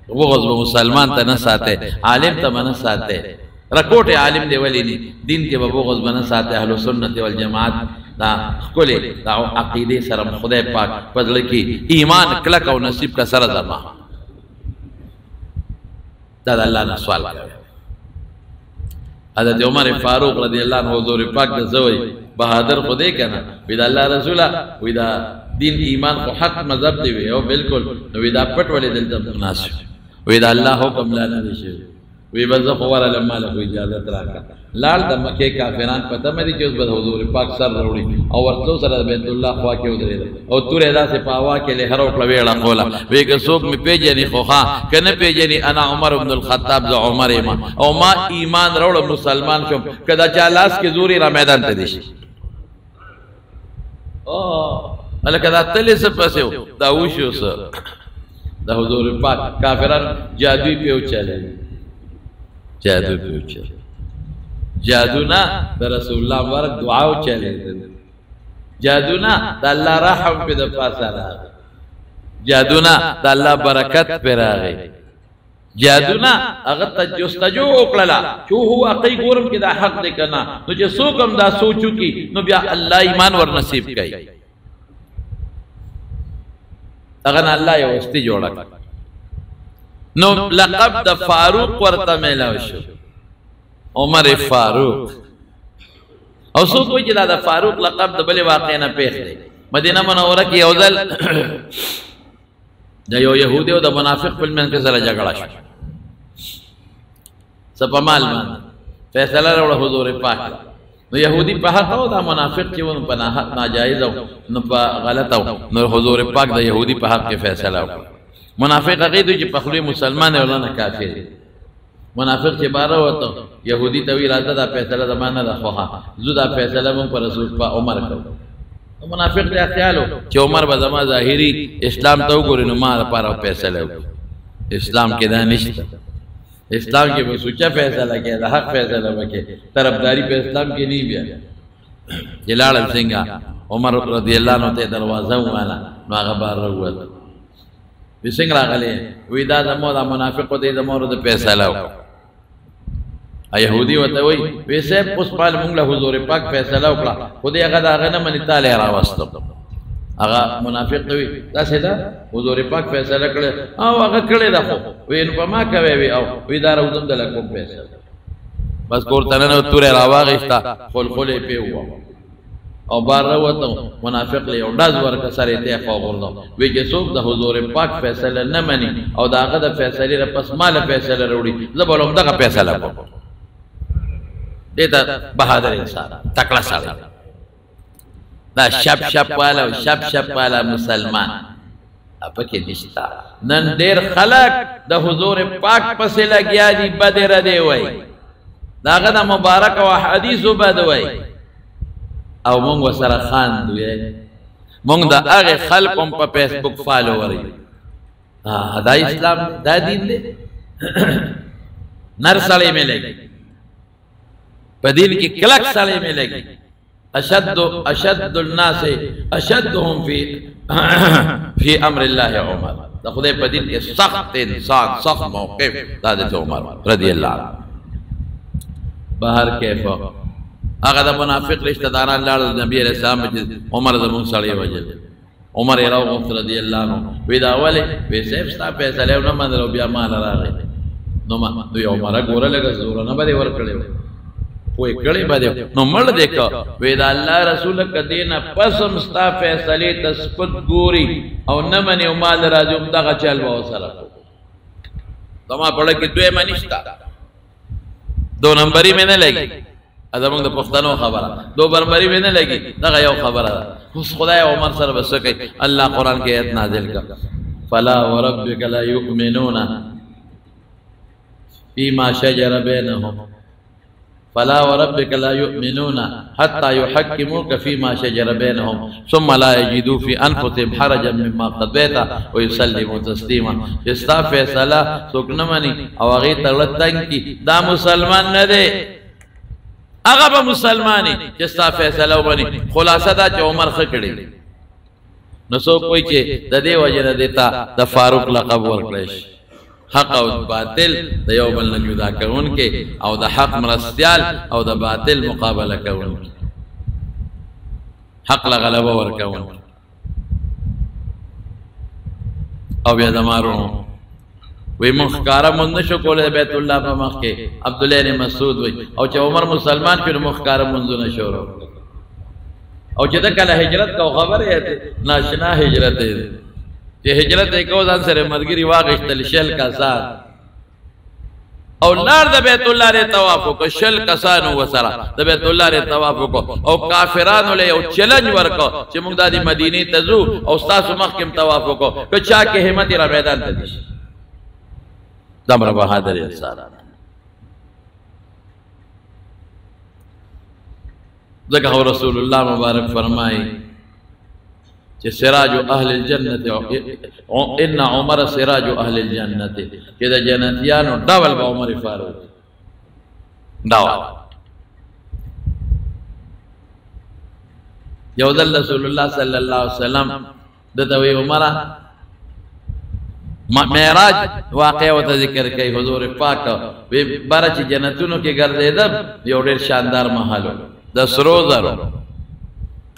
بغض به مسلمان ته نه ساته عالم ته نه ساته رکوټ عالم دی ولی نه دین کې به بغض به نه ساته اهل سنت والجماعت دا خپل دا عقیده سره خدای پاک پزړه کې ایمان کلک او نصیب کا سره زما دا الله نه سوال کوي حضرت عمر فاروق رضی الله عنه حضور پاک د زوی بہادر خدای کنه وی دا الله رسوله وی دا دین ایمان خو حق مذهب دی وی او بالکل وی دا پټ ولې دلته مناسب وی دا الله حکم لا نه شي وی بز خو ور لما له اجازه راکا لال د مکه کافران پته مې چې اوس به حضور پاک سر وروړي او ورتلو سره بیت الله خوا کې ودرېد او تورې داسې پاوا کې له هر وکړه ویړه کوله وی که څوک مې پیژني خو ها کنه پیژني انا عمر بن الخطاب ز عمر ایمان او ما ایمان وروړ مسلمان شم کدا چا لاس کې زوري را میدان ته دي شي او الکه دا تلې څه پسو دا وشو سره دا حضور پاک کافران جادوی پیو چلے جادو پیو چلے جادو نا دا رسول اللہ مبارک دعاو چلے جادو نا دا اللہ رحم پی دا پاسا راگے جادو نا دا اللہ برکت پی راگے جادو نا اگر جستجو اکللا چو ہوا قی گورم کی دا حق دے کرنا نو جے سوکم دا سوچو کی نو بیا اللہ ایمان ور نصیب کئی اگر اللہ یو استی جوڑا نو لقب دا فاروق ورطا میلاو شو عمر فاروق او سو کوئی چلا دا فاروق لقب دا بلے واقعینا پیخ دے مدینہ منورہ کی اوزل دا یو یہودی و دا منافق پل میں کے سر جگڑا شو سپا مال مان فیصلہ روڑا حضور پاک نو یہودی پا حق ہو دا منافق چی ونو پا ناجائز ہو نو پا غلط ہو نو حضور پاک دا یہودی پا حق کے فیصلہ ہو منافق عقیدو چی پخلوی مسلمان ہے اولانا کافر منافق چی بارا ہوتا یہودی توی راتا دا فیصلہ زمانہ دا خواہا زو دا فیصلہ من پر رسول پا عمر کرو منافق دیا خیال ہو چی عمر با زمان ظاہری اسلام تو گوری نمار پارا فیصلہ ہو اسلام کے دا نشتا اسلام کے سوچا فیصلہ کیا دا حق فیصلہ بکے طرفداری پہ اسلام کی نہیں بیا جلال سنگا عمر رضی اللہ عنہ تے دروازہ ہوانا نو آغا بار رہوا تا وی سنگ را غلی وی دا زمو دا منافق دے زمو دا فیصلہ ہو یہودی ہوتا ہوئی وی سیب اس پال مونگلہ حضور پاک فیصلہ ہو خودی اگا دا اگا نمانی تالے راوستو اگا منافق ہوئی دا سیدہ حضور پاک فیصلہ کرے آو اگا کرے دا خو وی انو پا ما کوئے وی آو وی دا روزم دا لکم فیصلہ بس کورتنانو تورے راواغشتا خول خولے پہ ہوا او بار روتا منافق لے او ڈاز ورکا سر اتیخ و غردو وی کہ سوک دا حضور پاک فیصلہ نمانی او دا آقا دا فیصلی را پس مال فیصلہ روڑی زبالوم دا فیصلہ کو دیتا بہادر انسان تکڑا ساڑا دا شب والا مسلمان اپا کی نشتا نن دیر خلق دا حضور پاک پس لگیا دی بدر دے وی دا آقا دا مبارک و حدیث بد وی او مونگ و سر خان دوئے مونگ دا آغی خلقم پا پیس بک فالو وری دا اسلام دا دین دے نر سالے میں لگی پا دین کی کلک سالے میں لگی اشد الناس اشدهم فی امر اللہ عمر دا خدای پا دین کے سخت انسان سخت موقف دا دیتا عمر رضی اللہ عنہ بہر کیفا آگا دا منافق رشتہ داران لار نبی علیہ السلام عمر زمون سڑی وجل عمر ایراو غفت رضی اللہ عنہ ویدا اولی وی سیب ستا پیسہ لے نمان درو بیا مال راگے نو یا عمر گورا لگا زورا نبا دے ورکڑے پوئی کڑے با دے نو مرد دیکھا ویدا اللہ رسول کا دینا پسم ستا پیسہ لے تسپت گوری او نمانی مال راجو امداغا چل باو سرکو تمہا پڑھا کہ دوے منشتا دو نمبری میں نے لگی ادمونگ دا پختنو خبرہ دو بربری میں نے لگی دا یو خبرہ اس خدای عمر سر بسکی اللہ قرآن کے ایت نازل کا فلا وربک لا یؤمنون فیما شجر بینہم فلا وربک لا یؤمنون حتی یحکموک فیما شجر بینہم ثم لا یجدو فی انفسهم حرجا مما قضیتا ویسلموا تسلیما جستا فیصلہ سکنمانی او اغیت رتنگ کی دا مسلمان ندے اغا با مسلمانی جستا فیصلہ بنی خلاصہ دا چا عمر خکڑی نو څوک وایي چې د دې وجه نه دیتا د فاروق لقب ورکړی شي. حق او باطل د یو بل نه جدا کوونکي او د حق مرستیال او د باطل مقابله کوونکي، حق له غلبه ورکوونکي. او بیا زمارونو وی مونږ ښکاره مونږ نشو کولی بیت الله په مخ کې، عبدالله بن مسعود وی. او چې عمر مسلمان کړي مونږ ښکاره مونځونه شروع، او چې د کله هجرت کو خبر یې ناشنا هجرت دی چې هجرت یې کو ځان سره ملګري واغېستل 100 کسان او لار د بیت الله ری طواف وکړو، 100 کسانو وسره د بیت الله ری طواف وکړو او کافرانو له یو چیلنج ورکړو چې موږ د مدینې ته ځو او تاسو مخکې طواف وکړو، که چا کې همت را میدان ته دي. دمر بهادر انسان ځکه رسول الله مبارک فرمایي چې سراج اهل الجنه ان عمر سراج اهل الجنه، چې د جنتیانو ډول به عمر فاروق ډول. یو ځل رسول الله صلی الله علیه وسلم دته وی عمره معراج واقع وته ذکر کوي حضور پاک وی بار چې جنتونو کې ګرځیدم یو ډېر شاندار محل د سرو زرو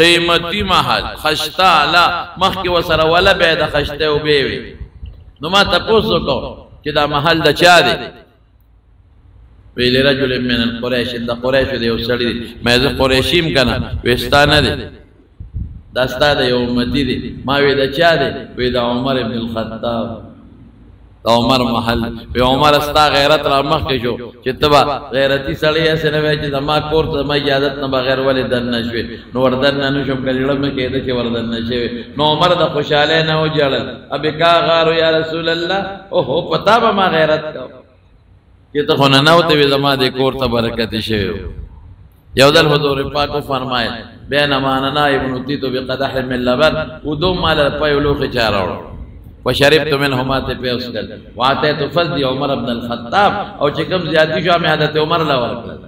قیمتی محل خشتا علا مخی و سر ولا بید خشتا و بیوی. نو ما تپوسو کو چې دا محل دا چا دی؟ ویلی رجل من القریش، دا قریشو دی او سڑی دی. میزه قریشیم کنا ویستانه دی، دستا دا یو امتی دی. ما وی دا چا دی؟ وی دا عمر ابن الخطاب، دا عمر محل. وی عمر استا غیرت را مخ کې شو چې تبا غیرتی سړی اسه نه وای چې زما کور ته ما اجازت نه بغیر ولې دن نشوي، نو وردن نه شم کلیړه مې کېده چې وردن نشوي. نو عمر د خوشاله نه و جړل، ابي کا غارو یا رسول الله، اوه پتا به ما غیرت کو چې ته خو نه نو ته زما د کور ته برکت شي. یو ځل حضور پاک فرمایل بینما انا نائم نتیت بقدح من لبن ودوم مال پایلو خ چاراو وشربت منهما تپیوسکل واتیت فضل عمر ابن الخطاب، او چې کوم زیاتی شو مې حضرت عمر لا ورکړل.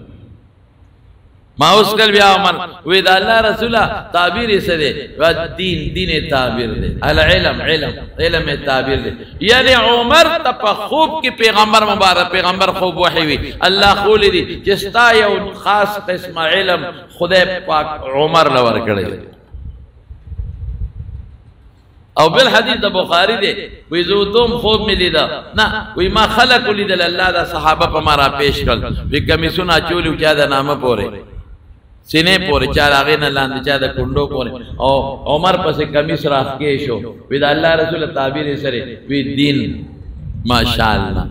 ما اوسکل بیا عمر وی دا الله رسوله تعبیر یې څه دی؟ دین تعبیر دی، علم تعبیر دی. یعنی عمر ته په خوب کې پیغمبر مبارک پیغمبر خوب وحی وی الله خول دی چې ستا یو خاص قسم علم خدای پاک عمر لا ورکړل. او بالحدیث د بخاری دی وی زو دوم خوب می لیدا نه وی ما خلق لیدل الله دا صحابه په ما را پیش کړل وی کمیسونه چولیو چا د نامه پورې سینې پورې چا راغې نه لاندې چا د کندو پورې او عمر پسې کمیس راخ کې شو وی دا الله رسول تعبیر سره وی دین ماشاءالله.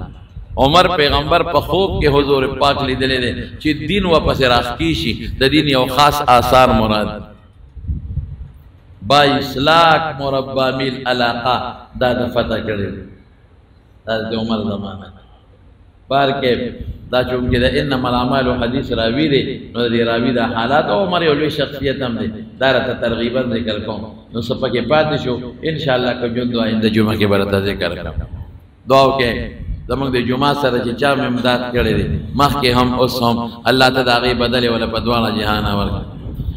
عمر پیغمبر په خوب کې حضور پاک لیدل دي چې دین و پسې راخ کی شي، د دین یو خاص آثار مراد 22 لاکھ مربع میل علاقہ دا د فتح کړي دا د عمر زمانه بار کې دا چونکه دا انما الاعمال حدیث راوی دی نو دی راوی دا حالات او عمر یو لوی شخصیت هم دی دا ته ترغیبا ذکر کوم نو سپکه پاتې شو ان شاء الله کو جون دعا د جمعه کې برته ذکر کوم. دعا کې زموږ د جمعه سره چې چا امداد کړي دي مخکې هم اوس هم الله ته دا غي بدل ولا په دواړه جهان ورکړي.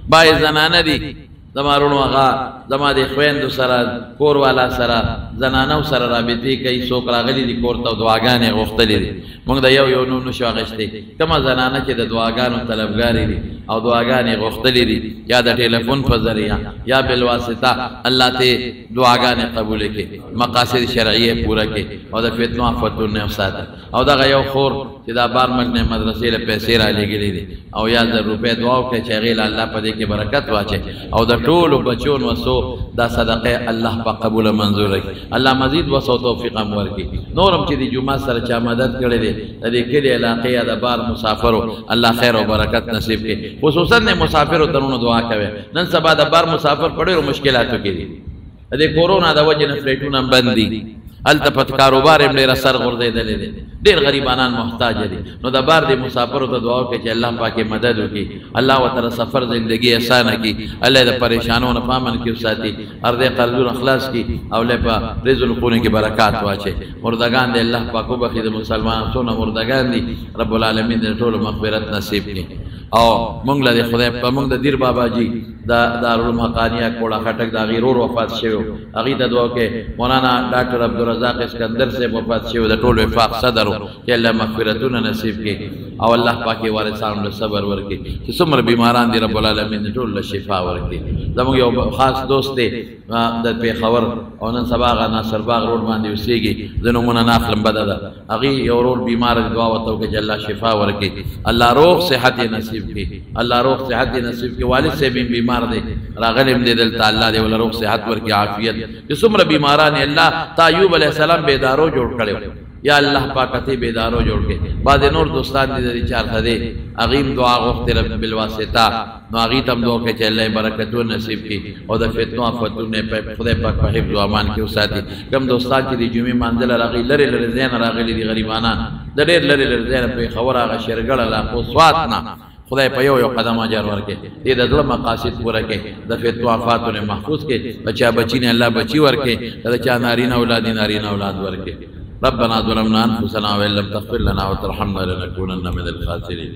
بای زنانه دي زمارونو هغه زما د خويندو سره کور والا سره زنانو سره رابطې کوي، څوک راغلي دي کور ته دعاګانې غوښتلې دي. موږ د یو نوم نشو اخیستی، کومه زنانه چې د دعاګانو طلبګارې دي او دعاګانې غوښتلې دي یا د ټلیفون په ذریعه یا بالواسطه الله ته دعاګانې قبول کړي، مقاصد شرعیه پوره کړي او د فتنو آفتونو نه وساتي. او دغه یو خور چې دا بارمک نه مدرسې له پیسې را لګېلې دي او یا د روپې دعا وکړي چې هغې له الله په دې کې برکت واچي او د ټولو بچون وسو دا صدقه الله په قبول منظور کړي. الله مزید وسو توفیق هم ورکړي. نورم چې د جمعه سره چا مدد کړي دي د دې کلي علاقې د بار مسافرو الله خیر او برکت نصیب کړي. خصوصا د مسافرو ترونو دعا کوي. نن سبا د بار مسافر په ډېرو مشکلاتو کې دي، د کورونا د وجې نه فلایټونه بند دي، الته په کاروبار هم ډېره سر غورځېدلې دی. ډېر غریبانان محتاج دي. نو د بار د مسافرو ته دعا وکړئ چې الله پاک مدد وکړي، الله ورته سفر زندگی اسانه کړي، الله د پریشانونو په امن کې وساتي، هر دې قرضونه خلاص کړي او له په رزقونو کې برکات واچي. مردگان دې الله پاک وبخښي، د مسلمانانو څونه مردگان دي رب العالمین دې ټول مغفرت نصیب کړي. او مونږ له خدای په مونږ د دیر بابا جی دا دارالعلوم حقانیه کوړه خټک دا غیرور وفات شوی، هغه ته دعا وکړئ. مولانا ډاکټر عبدالرزاق اسکندر سے وفات شوی، د ټول وفاق صدر چې الله مغفرتونه نصیب کړي او الله پاک وارثانو له صبر ورکړي چې څومره بیماران دي رب العالمین ټول له شفا ورکړي. زموږ یو خاص دوست دی د پیښور او نن سبا هغه ناصر باغ روډ باندې اوسېږي، زه نومونه نه اخلم بده ده، هغې یو ورور بیمار دعا ورته وکړي چې الله شفا ورکړي، الله روغ صحت یې نصیب کړي، الله روغ صحت یې نصیب کړي. والد صاحب هم بیمار دی، راغلی هم دی دلته، الله دې ولله روغ صحت ورکړي، عافیت. چې څومره بیماران یې الله تا ایوب علیه السلام بیدارو جوړ کړی، یا الله پاک ته بیدارو جوړ کړي. بعد نور دوستان دې د چارته دی هغې دعا غوښتې رب بالواسطه، نو هغې ته هم دعا وکړئ چې الله برکتونه نصیب کړي او د فتنو آفتونه خدای پاک په حفظ و امان کې وساتي. کوم دوستان چې د جمعې مانځل راغلي لرې لرې ځای نه راغلي دي غریبانان، د ډېر لرې لرې ځای نه پېښور هغه شیرګړ علاقو سوات نه، خدای په یو قدم اجر ورکړي، دې د زړه مقاصد پوره کړي، د فتنو آفاتونه محفوظ کړي، بچا بچی نه الله بچی ورکړي، د چا نارینه اولاد نارینه اولاد ورکړي. ربنا ظلمنا انفسنا وان لم تغفر لنا وترحمنا لنكونن من الخاسرين.